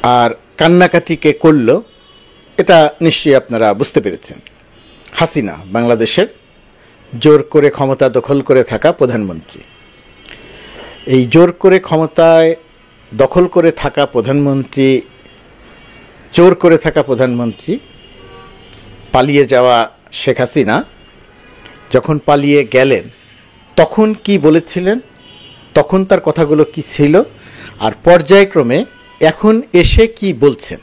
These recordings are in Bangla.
আর কান্নাকাটি কে করল এটা নিশ্চয়ই আপনারা বুঝতে পেরেছেন। হাসিনা, বাংলাদেশের জোর করে ক্ষমতা দখল করে থাকা প্রধানমন্ত্রী। এই জোর করে ক্ষমতায় দখল করে থাকা প্রধানমন্ত্রী, জোর করে থাকা প্রধানমন্ত্রী, পালিয়ে যাওয়া শেখ হাসিনা যখন পালিয়ে গেলেন তখন কি বলেছিলেন, তখন তার কথাগুলো কি ছিল, আর পর্যায়ক্রমে এখন এসে কি বলছেন,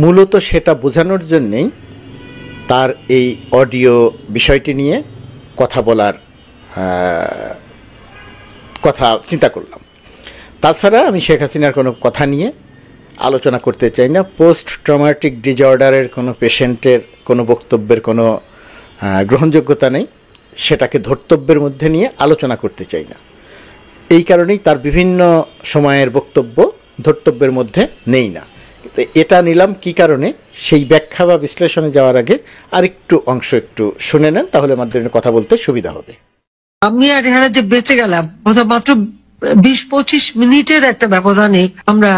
মূলত সেটা বোঝানোর জন্যেই তার এই অডিও বিষয়টি নিয়ে কথা বলার কথা চিন্তা করলাম। তাছাড়া আমি শেখ হাসিনার কোনো কথা নিয়ে আলোচনা করতে চাই না। পোস্ট ট্রমাটিক ডিজঅর্ডারের কোনো পেশেন্টের কোনো বক্তব্যের কোনো গ্রহণযোগ্যতা নেই, সেটাকে ধর্তব্যের মধ্যে নিয়ে আলোচনা করতে চাই না। এই কারণেই তার বিভিন্ন সময়ের বক্তব্য ধর্তব্যের মধ্যে নেই না। এটা নিলাম কি কারণে, সেই ব্যাখ্যা বা বিশ্লেষণে যাওয়ার আগে আরেকটু অংশ একটু শুনে নেন, তাহলে আমাদের কথা বলতে সুবিধা হবে। আমি আর এখানে যে বেঁচে গেলাম, মাত্র 20-25 মিনিটের একটা ব্যবধানে আমরা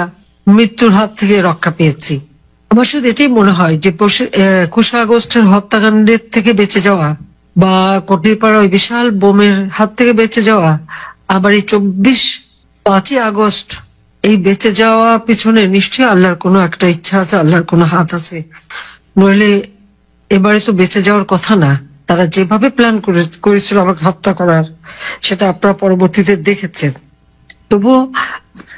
মৃত্যুর হাত থেকে রক্ষা পেয়েছি। আমার শুধু এটাই মনে হয় যে 21 আগস্টের হত্যাকাণ্ডের থেকে বেঁচে যাওয়া বা কটিরপাড়া ওই বিশাল বোমের হাত থেকে বেঁচে যাওয়া, আবার এই 5ই আগস্ট, এই বেঁচে যাওয়ার পিছনে নিশ্চয়ই আল্লাহর কোনো একটা ইচ্ছা আছে, আল্লাহর কোনো হাত আছে। নইলে এবারে তো বেঁচে যাওয়ার কথা না। তারা যেভাবে প্ল্যান করেছিল আমাকে হত্যা করার, সেটা আপনারা পরবর্তীতে দেখেছেন। তবুও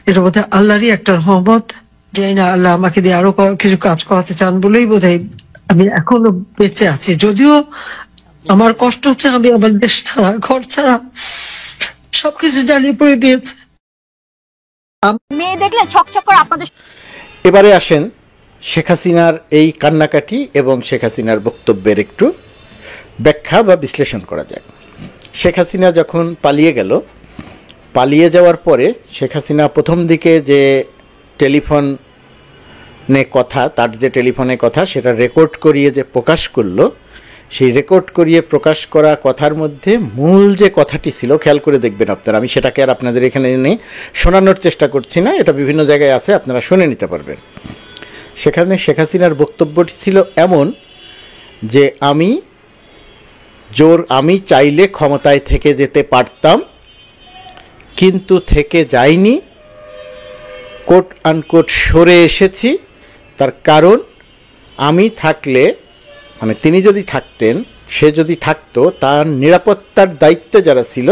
এটা বোধহয় আল্লাহরই একটা রহমত, যাই না আল্লাহ আমাকে দিয়ে আরো কিছু কাজ করাতে চান বলেই বোধহয় আমি এখনো বেঁচে আছি। যদিও আমার কষ্ট হচ্ছে, আমি আমার দেশ ছাড়া, ঘর ছাড়া সবকিছু জ্বালিয়ে পড়ে দিয়েছে। মেয়ে দেখলে ছকছক করে আপনাদের। এবারে আসেন শেখ হাসিনার এই কান্নাকাটি এবং শেখ হাসিনার বক্তব্যের একটু ব্যাখ্যা বা বিশ্লেষণ করা যায়। শেখ হাসিনা যখন পালিয়ে গেল, পালিয়ে যাওয়ার পরে শেখ হাসিনা প্রথম দিকে যে টেলিফোনে কথা, তার যে টেলিফোনে কথা সেটা রেকর্ড করিয়ে যে প্রকাশ করলো, সেই রেকর্ড করিয়ে প্রকাশ করা কথার মধ্যে মূল যে কথাটি ছিল, খেয়াল করে দেখবেন আপনারা, আমি সেটাকে আর আপনাদের এখানে এনে শোনানোর চেষ্টা করছি না, এটা বিভিন্ন জায়গায় আছে, আপনারা শুনে নিতে পারবেন। সেখানে শেখ হাসিনার বক্তব্যটি ছিল এমন যে আমি চাইলে ক্ষমতায় থেকে যেতে পারতাম, কিন্তু থেকে যাইনি, কোট আনকোট সরে এসেছি। তার কারণ আমি থাকলে, মানে তিনি যদি থাকতেন, সে যদি থাকতো, তার নিরাপত্তার দায়িত্বে যারা ছিল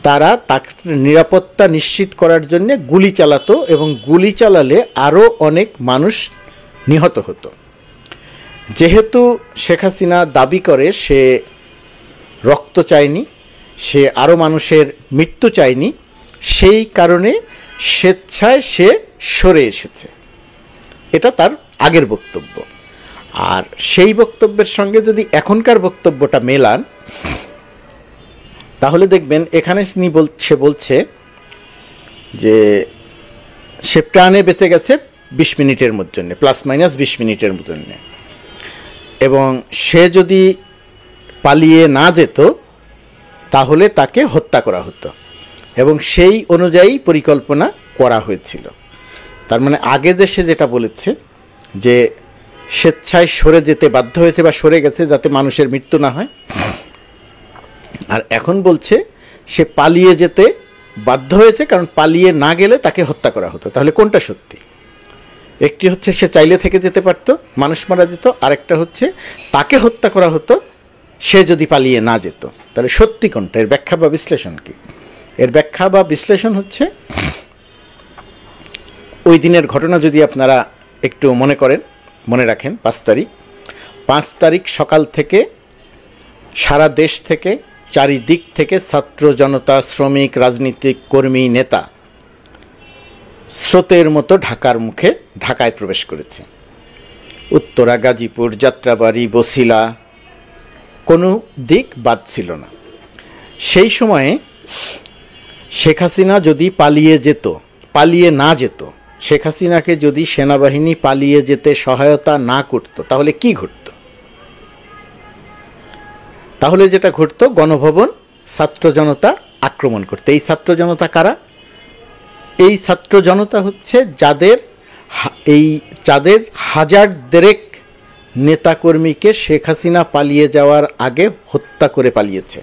তারা তার নিরাপত্তা নিশ্চিত করার জন্য গুলি চালাতো, এবং গুলি চালালে আরও অনেক মানুষ নিহত হতো। যেহেতু শেখ হাসিনা দাবি করে সে রক্ত চায়নি, সে আরও মানুষের মৃত্যু চায়নি, সেই কারণে স্বেচ্ছায় সে সরে এসেছে। এটা তার আগের বক্তব্য। আর সেই বক্তব্যের সঙ্গে যদি এখনকার বক্তব্যটা মেলান, তাহলে দেখবেন এখানে সে বলছে যে সে প্রাণে বেঁচে গেছে 20 মিনিটের মধ্যে, প্লাস মাইনাস 20 মিনিটের মধ্যে, এবং সে যদি পালিয়ে না যেত তাহলে তাকে হত্যা করা হতো, এবং সেই অনুযায়ী পরিকল্পনা করা হয়েছিল। তার মানে আগে যে সে যেটা বলেছে যে স্বেচ্ছায় সরে যেতে বাধ্য হয়েছে বা সরে গেছে যাতে মানুষের মৃত্যু না হয়, আর এখন বলছে সে পালিয়ে যেতে বাধ্য হয়েছে কারণ পালিয়ে না গেলে তাকে হত্যা করা হতো। তাহলে কোনটা সত্যি? একটি হচ্ছে সে চাইলে থেকে যেতে পারত, মানুষ মারা যেত, আরেকটা হচ্ছে তাকে হত্যা করা হতো সে যদি পালিয়ে না যেত। তাহলে সত্যি কোনটা? এর ব্যাখ্যা বা বিশ্লেষণ কি? এর ব্যাখ্যা বা বিশ্লেষণ হচ্ছে ওই দিনের ঘটনা যদি আপনারা একটু মনে রাখেন। 5 তারিখ সকাল থেকে সারা দেশ থেকে, চারিদিক থেকে ছাত্র জনতা, শ্রমিক, রাজনীতিক কর্মী, নেতা স্রোতের মতো ঢাকায় প্রবেশ করেছে। উত্তরা, গাজীপুর, যাত্রাবাড়ি, বছিলা, কোনো দিক বাদ ছিল না। সেই সময়ে শেখ হাসিনা যদি পালিয়ে না যেত, শেখ হাসিনাকে যদি সেনাবাহিনী পালিয়ে যেতে সহায়তা না করত, তাহলে কি ঘটত? তাহলে যেটা ঘটত, গণভবন ছাত্র জনতা আক্রমণ করতে। এই ছাত্র জনতা কারা? এই ছাত্র জনতা হচ্ছে যাদের এই তাদের হাজার দেড়েক নেতাকর্মীকে শেখ হাসিনা পালিয়ে যাওয়ার আগে হত্যা করে পালিয়েছে।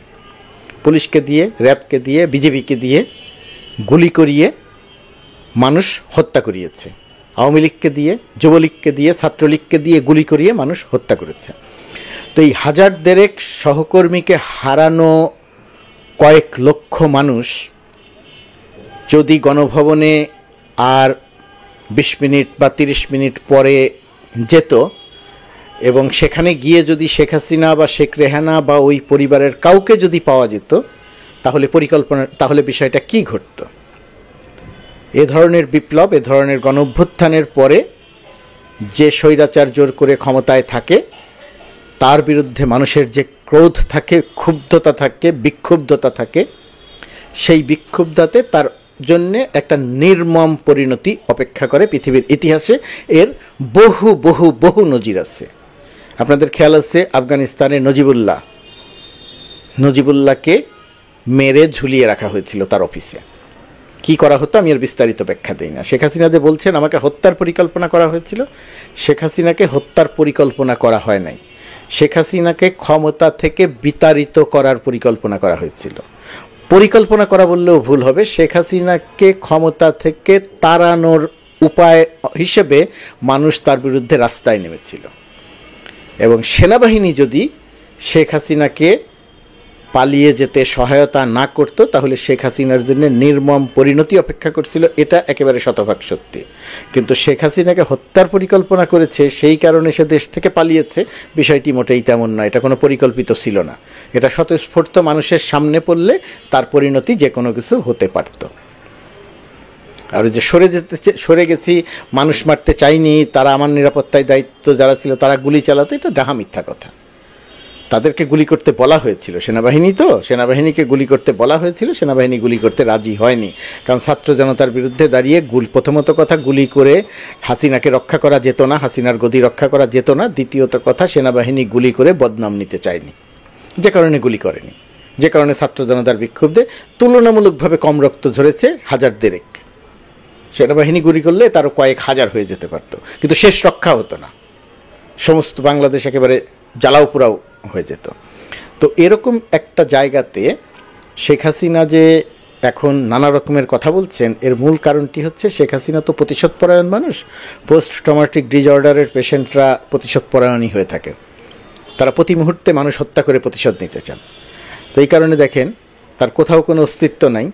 পুলিশকে দিয়ে, র্যাবকে দিয়ে, বিজেপিকে দিয়ে গুলি করিয়ে মানুষ হত্যা করিয়েছে। আওয়ামী লীগকে দিয়ে, যুবলীগকে দিয়ে, ছাত্রলীগকে দিয়ে গুলি করিয়ে মানুষ হত্যা করেছে। তো এই হাজার দেড়েক সহকর্মীকে হারানো কয়েক লক্ষ মানুষ যদি গণভবনে আর 20 মিনিট বা 30 মিনিট পরে যেত এবং সেখানে গিয়ে যদি শেখ হাসিনা বা শেখ রেহানা বা ওই পরিবারের কাউকে যদি পাওয়া যেত, তাহলে বিষয়টা কি ঘটত? এ ধরনের বিপ্লব, এ ধরনের গণঅভ্যুত্থানের পরে যে স্বৈরাচার জোর করে ক্ষমতায় থাকে তার বিরুদ্ধে মানুষের যে ক্রোধ থাকে, ক্ষুব্ধতা থাকে, বিক্ষুব্ধতা থাকে, সেই বিক্ষুব্ধতাতে তার জন্যে একটা নির্মম পরিণতি অপেক্ষা করে। পৃথিবীর ইতিহাসে এর বহু বহু বহু নজির আছে। আপনাদের খেয়াল আছে আফগানিস্তানে নজিবুল্লাহকে মেরে ঝুলিয়ে রাখা হয়েছিল তার অফিসে। কি করা হতো আমি এর বিস্তারিত ব্যাখ্যা দিই না। শেখ হাসিনা যে বলছেন আমাকে হত্যার পরিকল্পনা করা হয়েছিল, শেখ হাসিনাকে হত্যার পরিকল্পনা করা হয় নাই। শেখ হাসিনাকে ক্ষমতা থেকে বিতাড়িত করার পরিকল্পনা করা হয়েছিল। পরিকল্পনা করা বললেও ভুল হবে, শেখ হাসিনাকে ক্ষমতা থেকে তাড়ানোর উপায় হিসেবে মানুষ তার বিরুদ্ধে রাস্তায় নেমেছিল। এবং সেনাবাহিনী যদি শেখ হাসিনাকে পালিয়ে যেতে সহায়তা না করত তাহলে শেখ হাসিনার জন্য নির্মম পরিণতি অপেক্ষা করছিল, এটা একেবারে শতভাগ সত্যি। কিন্তু শেখ হাসিনাকে হত্যার পরিকল্পনা করেছে, সেই কারণে সে দেশ থেকে পালিয়েছে, বিষয়টি মোটেই তেমন নয়। এটা কোনো পরিকল্পিত ছিল না, এটা স্বতঃস্ফূর্ত মানুষের সামনে পড়লে তার পরিণতি যে কোনো কিছু হতে পারত। আর যে সরে গেছি, মানুষ মারতে চাইনি, তারা আমার নিরাপত্তায় দায়িত্ব যারা ছিল তারা গুলি চালাতো, এটা ডাহা মিথ্যা কথা। তাদেরকে গুলি করতে বলা হয়েছিল, সেনাবাহিনীকে গুলি করতে বলা হয়েছিল, সেনাবাহিনী গুলি করতে রাজি হয়নি। কারণ ছাত্র জনতার বিরুদ্ধে দাঁড়িয়ে প্রথমত কথা গুলি করে হাসিনাকে রক্ষা করা যেত না, হাসিনার গদি রক্ষা করা যেত না। দ্বিতীয়ত কথা, সেনাবাহিনী গুলি করে বদনাম নিতে চায়নি, যে কারণে গুলি করেনি, যে কারণে ছাত্র জনতার বিক্ষুব্ধে তুলনামূলকভাবে কম রক্ত ঝরেছে হাজার দেড়েক। সেনাবাহিনী গুলি করলে তারও কয়েক হাজার হয়ে যেতে পারত, কিন্তু শেষ রক্ষা হতো না, সমস্ত বাংলাদেশ একেবারে জ্বালাও পোড়াও হয়ে যেত। তো এরকম একটা জায়গাতে শেখ হাসিনা যে এখন নানা রকমের কথা বলছেন, এর মূল কারণটি হচ্ছে শেখ হাসিনা তো প্রতিশোধপরায়ণ মানুষ। পোস্ট ট্রমাটিক ডিসঅর্ডারের পেশেন্টরা প্রতিশোধপরায়ণই হয়ে থাকে, তারা প্রতি মুহূর্তে মানুষ হত্যা করে প্রতিশোধ নিতে চান। তো এই কারণে দেখেন তার কোথাও কোনো অস্তিত্ব নাই,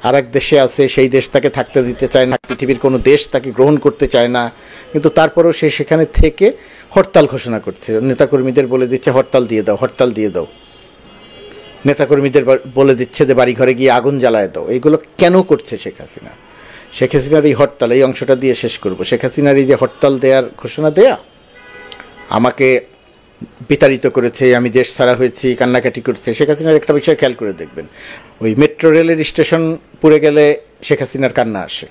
আর এক দেশে আছে, সেই দেশ তাকে থাকতে দিতে চায় না, পৃথিবীর কোনো দেশ তাকে গ্রহণ করতে চায় না, কিন্তু তারপরেও সে সেখানে থেকে হরতাল ঘোষণা করছে। নেতাকর্মীদের বলে দিচ্ছে হরতাল দিয়ে দাও, হরতাল দিয়ে দাও। নেতাকর্মীদের বলে দিচ্ছে যে বাড়ি ঘরে গিয়ে আগুন জ্বালায় দাও। এইগুলো কেন করছে শেখ হাসিনা? শেখ হাসিনার এই হরতাল, এই অংশটা দিয়ে শেষ করব। শেখ হাসিনার এই যে হরতাল দেওয়ার ঘোষণা দেয়া, আমাকে বিতাড়িত করেছে, আমি দেশ ছাড়া হয়েছি, কান্নাকাটি করছে। শেখ হাসিনার একটা বিষয় খেয়াল করে দেখবেন, ওই মেট্রো রেলের স্টেশন পুড়ে গেলে শেখ হাসিনার কান্না আসে।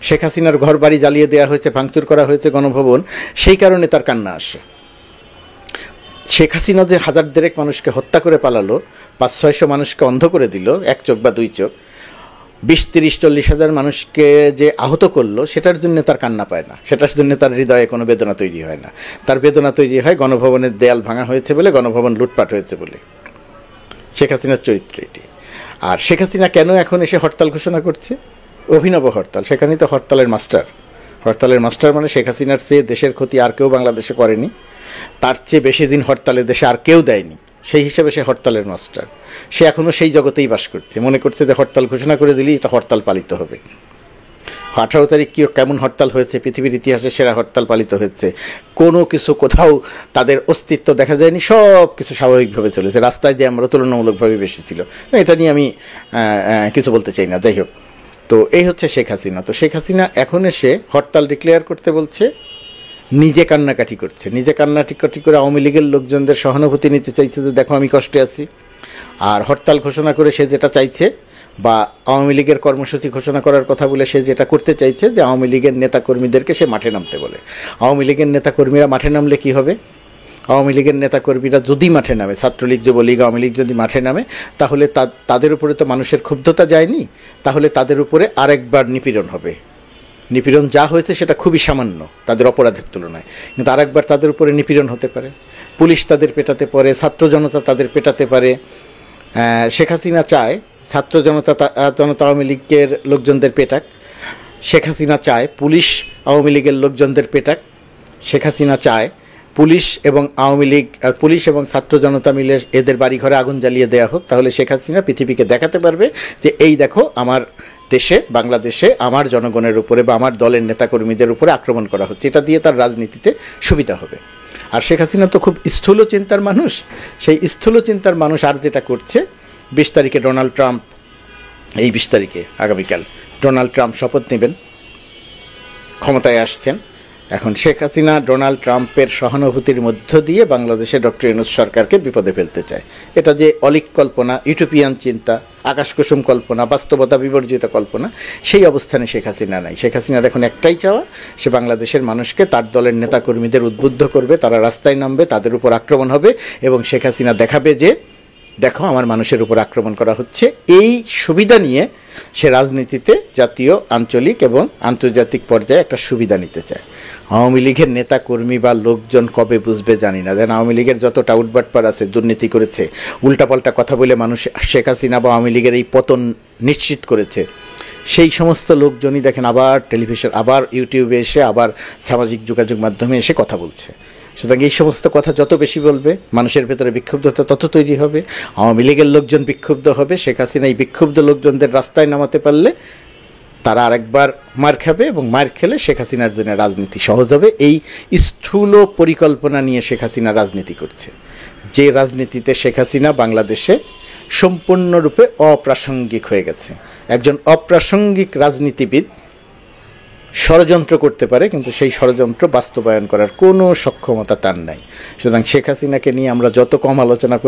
শেখ হাসিনার ঘর বাড়ি জ্বালিয়ে দেওয়া হয়েছে, ভাঙচুর করা হয়েছে গণভবন, সেই কারণে তার কান্না আসে। শেখ হাসিনা যে হাজার দেড়েক মানুষকে হত্যা করে পালালো, 500-600 মানুষকে অন্ধ করে দিল, এক চোখ বা দুই চোখ, 20-30-40 হাজার মানুষকে যে আহত করলো, সেটার জন্য তার কান্না পায় না, সেটার জন্য তার হৃদয়ে কোনো বেদনা তৈরি হয় না। তার বেদনা তৈরি হয় গণভবনের দেয়াল ভাঙা হয়েছে বলে, গণভবন লুটপাট হয়েছে বলে। শেখ হাসিনার চরিত্র এটি। আর শেখ হাসিনা কেন এখন এসে হরতাল ঘোষণা করছে? অভিনব হরতাল, সেখানেই তো হরতালের মাস্টার মানে শেখ হাসিনার চেয়ে দেশের ক্ষতি আর কেউ বাংলাদেশে করেনি, তার চেয়ে বেশি দিন হরতালে দেশে আর কেউ দেয়নি, সেই হিসেবে সে হরতালের মাস্টার। সে এখনও সেই জগতেই বাস করছে, মনে করছে যে হরতাল ঘোষণা করে দিলেই এটা হরতাল পালিত হবে। 18 তারিখ কি কেমন হরতাল হয়েছে, পৃথিবীর ইতিহাসে সেরা হরতাল পালিত হয়েছে। কোনো কিছু কোথাও তাদের অস্তিত্ব দেখা যায়নি, সব কিছু স্বাভাবিকভাবে চলেছে। রাস্তায় যে আমরা তুলনামূলকভাবে বেশি ছিল, এটা নিয়ে আমি কিছু বলতে চাই না, যাই হোক। তো এই হচ্ছে শেখ হাসিনা। তো শেখ হাসিনা এখন এসে হরতাল ডিক্লেয়ার করতে বলছে, নিজে কান্নাকাটি করছে, নিজে কান্নাকাটি করে আওয়ামী লীগের লোকজনদের সহানুভূতি নিতে চাইছে যে দেখো আমি কষ্টে আছি। আর হরতাল ঘোষণা করে সে যেটা চাইছে, বা আওয়ামী লীগের কর্মসূচি ঘোষণা করার কথা বলে সে যেটা করতে চাইছে, যে আওয়ামী লীগের নেতাকর্মীদেরকে সে মাঠে নামতে বলে। আওয়ামী লীগের নেতাকর্মীরা মাঠে নামলে কি হবে? আওয়ামী লীগের নেতাকর্মীরা যদি মাঠে নামে, ছাত্রলীগ, যুবলীগ, আওয়ামী লীগ যদি মাঠে নামে, তাহলে তাদের উপরে তো মানুষের ক্ষুব্ধতা যায়নি, তাহলে তাদের উপরে আরেকবার নিপীড়ন হবে। নিপীড়ন যা হয়েছে সেটা খুবই সামান্য তাদের অপরাধের তুলনায়, কিন্তু আরেকবার তাদের উপরে নিপীড়ন হতে পারে, পুলিশ তাদের পেটাতে পারে, ছাত্র জনতা তাদের পেটাতে পারে। শেখ হাসিনা চায় ছাত্র জনতা আওয়ামী লীগের লোকজনদের পেটাক, শেখ হাসিনা চায় পুলিশ আওয়ামী লীগের লোকজনদের পেটাক, শেখ হাসিনা চায় পুলিশ এবং আওয়ামী লীগ পুলিশ এবং ছাত্র জনতা মিলে এদের বাড়িঘরে আগুন জ্বালিয়ে দেওয়া হোক। তাহলে শেখ হাসিনা পৃথিবীকে দেখাতে পারবে যে এই দেখো আমার দেশে, বাংলাদেশে আমার জনগণের উপরে বা আমার দলের নেতাকর্মীদের উপরে আক্রমণ করা হচ্ছে। এটা দিয়ে তার রাজনীতিতে সুবিধা হবে। আর শেখ হাসিনা তো খুব স্থূল চিন্তার মানুষ, সেই স্থূল চিন্তার মানুষ আর যেটা করছে, 20 তারিখে ডোনাল্ড ট্রাম্প, এই 20 তারিখে আগামীকাল ডোনাল্ড ট্রাম্প শপথ নেবেন, ক্ষমতায় আসছেন। এখন শেখ হাসিনা ডোনাল্ড ট্রাম্পের সহানুভূতির মধ্য দিয়ে বাংলাদেশে ডক্টর ইউনূস সরকারকে বিপদে ফেলতে চায়। এটা যে অলিক কল্পনা, ইউটোপিয়ান চিন্তা, আকাশকুসুম কল্পনা, বাস্তবতা বিবর্জিত কল্পনা, সেই অবস্থানে শেখ হাসিনা নাই। শেখ হাসিনার এখন একটাই চাওয়া, সে বাংলাদেশের মানুষকে, তার দলের নেতাকর্মীদের উদ্বুদ্ধ করবে, তারা রাস্তায় নামবে, তাদের উপর আক্রমণ হবে এবং শেখ হাসিনা দেখাবে যে দেখো আমার মানুষের উপর আক্রমণ করা হচ্ছে। এই সুবিধা নিয়ে সে রাজনীতিতে জাতীয়, আঞ্চলিক এবং আন্তর্জাতিক পর্যায়ে একটা সুবিধা নিতে চায়। আওয়ামী লীগের নেতা কর্মী বা লোকজন কবে বুঝবে জানি না। যেন আওয়ামী লীগের যত টাউটবাটপার আছে, দুর্নীতি করেছে, উল্টাপাল্টা কথা বলে মানুষ শেখ হাসিনা বা আওয়ামী লীগের এই পতন নিশ্চিত করেছে, সেই সমস্ত লোকজনই দেখেন আবার টেলিভিশন, আবার ইউটিউবে এসে, আবার সামাজিক যোগাযোগ মাধ্যমে এসে কথা বলছে। সুতরাং এই সমস্ত কথা যত বেশি বলবে, মানুষের ভেতরে বিক্ষুব্ধতা তত তৈরি হবে। আওয়ামী লীগের লোকজন বিক্ষুব্ধ হবে, শেখ হাসিনা এই বিক্ষুব্ধ লোকজনদের রাস্তায় নামাতে পারলে তারা আরেকবার মার খাবে এবং মার খেলে শেখ হাসিনার জন্য রাজনীতি সহজ হবে। এই স্থূল পরিকল্পনা নিয়ে শেখ হাসিনা রাজনীতি করছে, যে রাজনীতিতে শেখ হাসিনা বাংলাদেশে সম্পূর্ণরূপে অপ্রাসঙ্গিক হয়ে গেছে। একজন অপ্রাসঙ্গিক রাজনীতিবিদ ষড়যন্ত্র করতে পারে, কিন্তু সেই ষড়যন্ত্র বাস্তবায়ন করার কোনো সক্ষমতা তার নাই। সুতরাং শেখ হাসিনাকে নিয়ে আমরা যত কম আলোচনা করব